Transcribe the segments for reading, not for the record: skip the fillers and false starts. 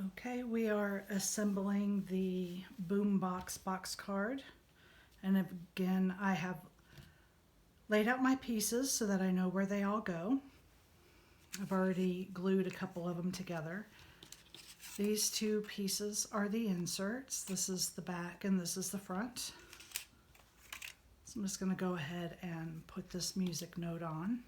Okay, we are assembling the boombox box card, and again I have laid out my pieces so that I know where they all go. I've already glued a couple of them together. These two pieces are the inserts. This is the back and this is the front. So I'm just going to go ahead and put this music note on.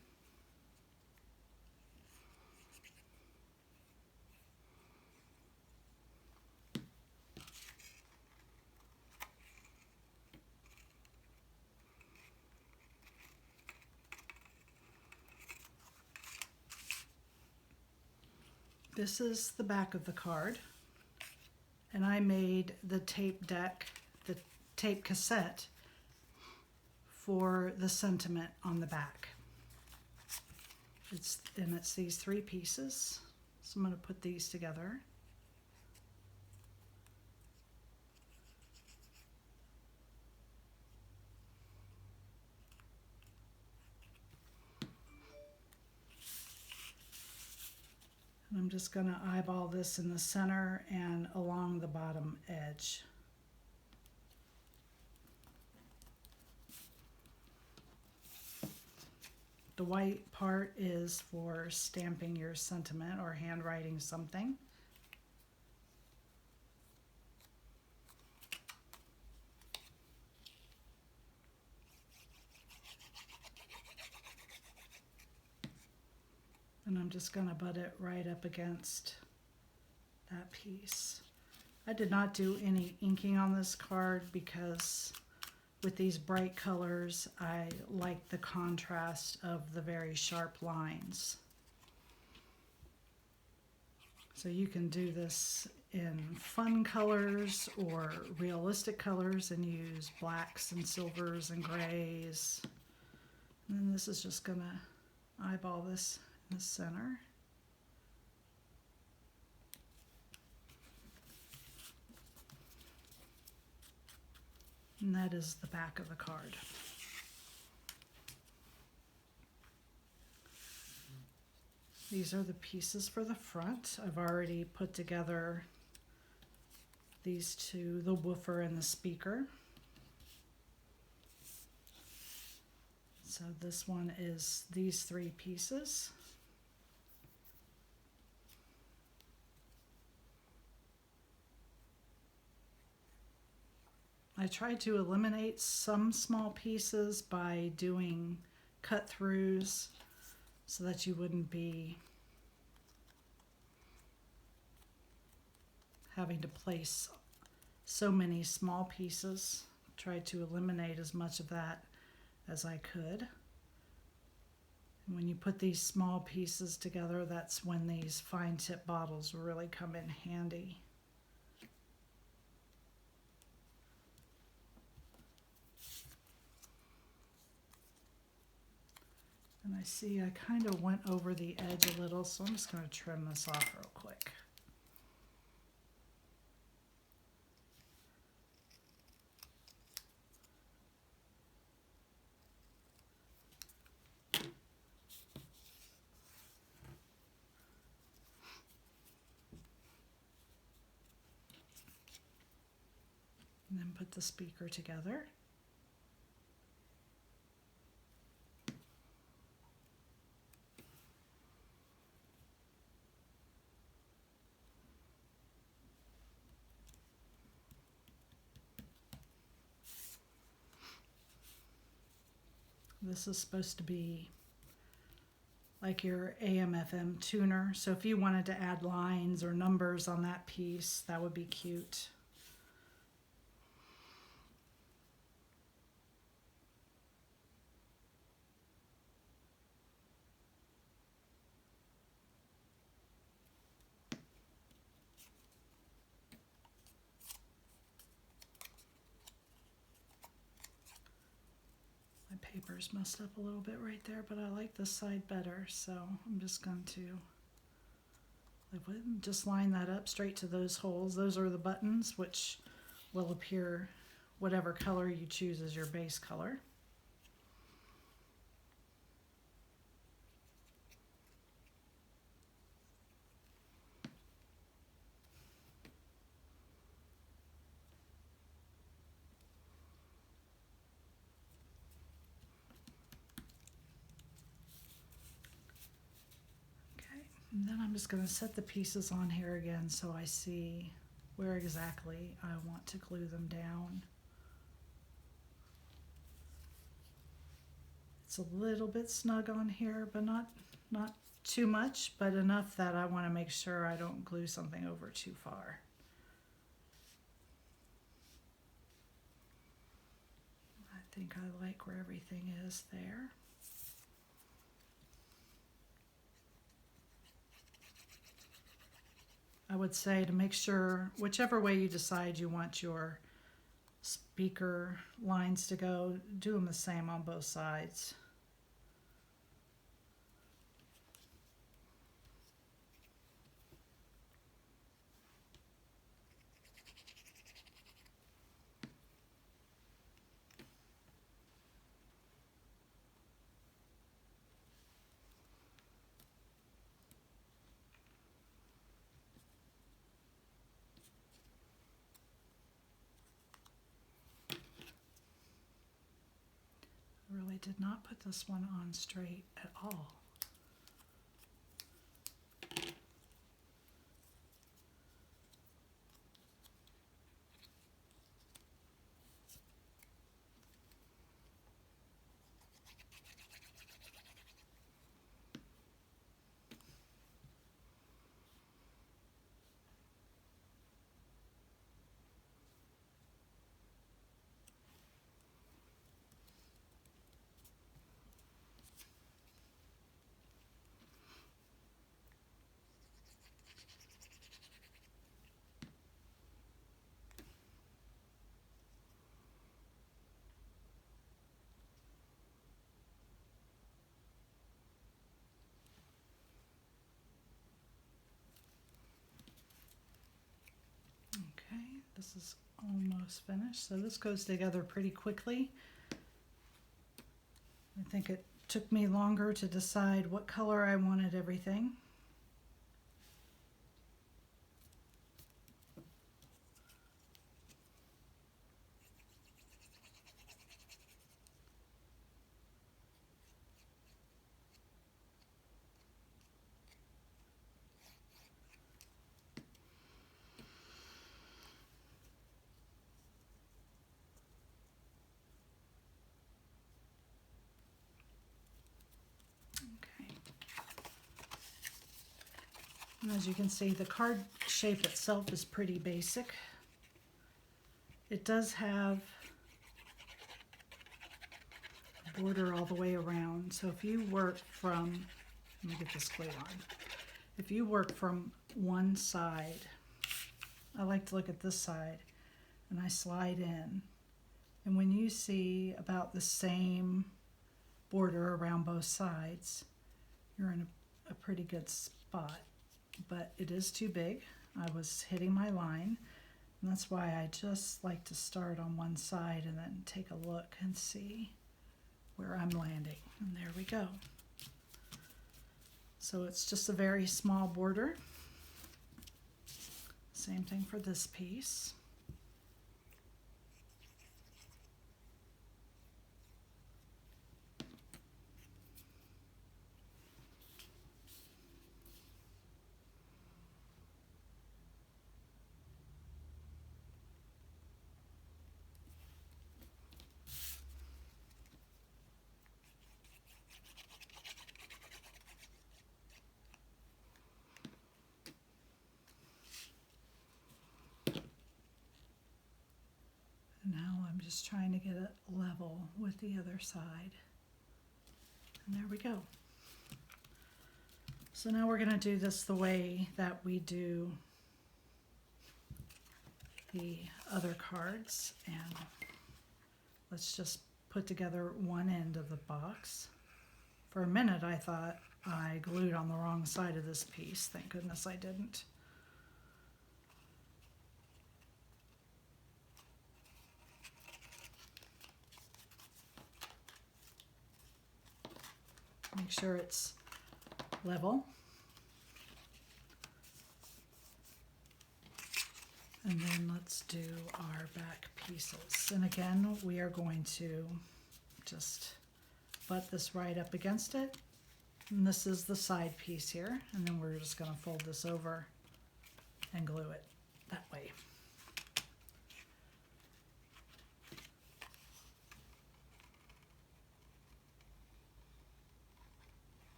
This is the back of the card, and I made the tape deck, the tape cassette, for the sentiment on the back. It's these three pieces, so I'm going to put these together. And I'm just going to eyeball this in the center and along the bottom edge. The white part is for stamping your sentiment or handwriting something. And I'm just going to butt it right up against that piece. I did not do any inking on this card because with these bright colors, I like the contrast of the very sharp lines. So you can do this in fun colors or realistic colors and use blacks and silvers and grays. And then this is just going to eyeball this in the center. And that is the back of the card. These are the pieces for the front. I've already put together these two, the woofer and the speaker. So this one is these three pieces. I tried to eliminate some small pieces by doing cut throughs so that you wouldn't be having to place so many small pieces. Tried to eliminate as much of that as I could. And when you put these small pieces together, that's when these fine tip bottles really come in handy. And I see I kind of went over the edge a little, so I'm just going to trim this off real quick. And then put the speaker together. This is supposed to be like your AM/FM tuner. So if you wanted to add lines or numbers on that piece, that would be cute. Paper's messed up a little bit right there, but I like this side better, so I'm just going to just line that up straight to those holes. Those are the buttons, which will appear whatever color you choose as your base color. And then I'm just going to set the pieces on here again so I see where exactly I want to glue them down. It's a little bit snug on here, but not too much, but enough that I want to make sure I don't glue something over too far. I think I like where everything is there. I would say to make sure, whichever way you decide you want your speaker lines to go, do them the same on both sides. Really did not put this one on straight at all. Okay, this is almost finished. So this goes together pretty quickly. I think it took me longer to decide what color I wanted everything. And as you can see, the card shape itself is pretty basic. It does have a border all the way around. So if you work from, let me get this glue on. If you work from one side, I like to look at this side, and I slide in. And when you see about the same border around both sides, you're in a pretty good spot. But it is too big. I was hitting my line, and that's why I just like to start on one side and then take a look and see where I'm landing. And there we go. So it's just a very small border. Same thing for this piece. Now I'm just trying to get it level with the other side. And there we go. So now we're going to do this the way that we do the other cards. And let's just put together one end of the box. For a minute I thought I glued on the wrong side of this piece. Thank goodness I didn't. Make sure it's level. And then let's do our back pieces. And again, we are going to just butt this right up against it And this is the side piece here, and then we're just going to fold this over and glue it that way.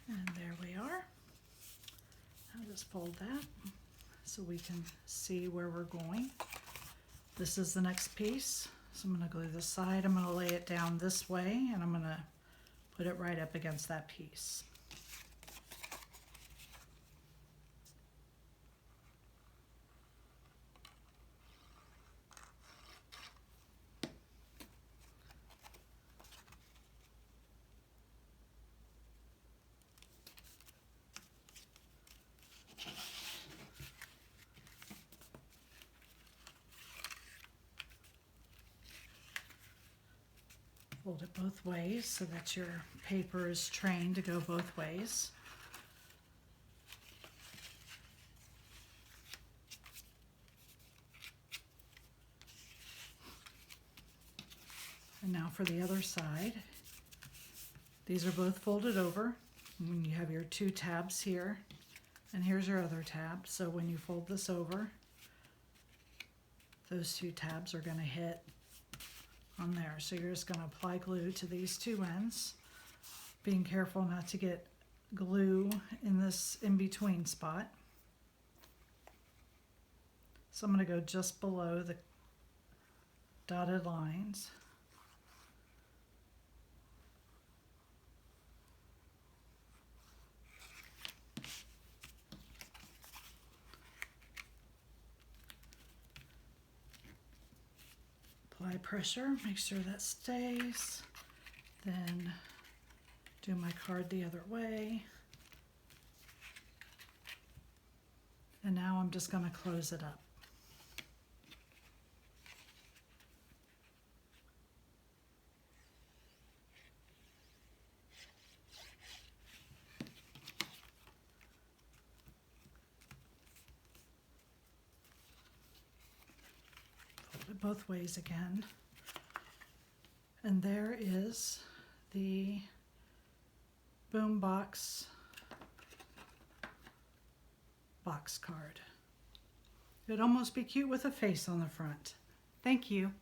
And there we are. I'll just fold that so we can see where we're going. This is the next piece. So I'm going to glue this side. I'm going to lay it down this way, and I'm going to put it right up against that piece. Fold it both ways so that your paper is trained to go both ways. And now for the other side. These are both folded over. And you have your two tabs here, and here's your other tab. So when you fold this over, those two tabs are going to hit on there. So you're just going to apply glue to these two ends, being careful not to get glue in this in-between spot. So I'm going to go just below the dotted lines. Apply pressure, make sure that stays. Then do my card the other way. And now I'm just going to close it up. Both ways again. And there is the boombox box card. It'd almost be cute with a face on the front. Thank you.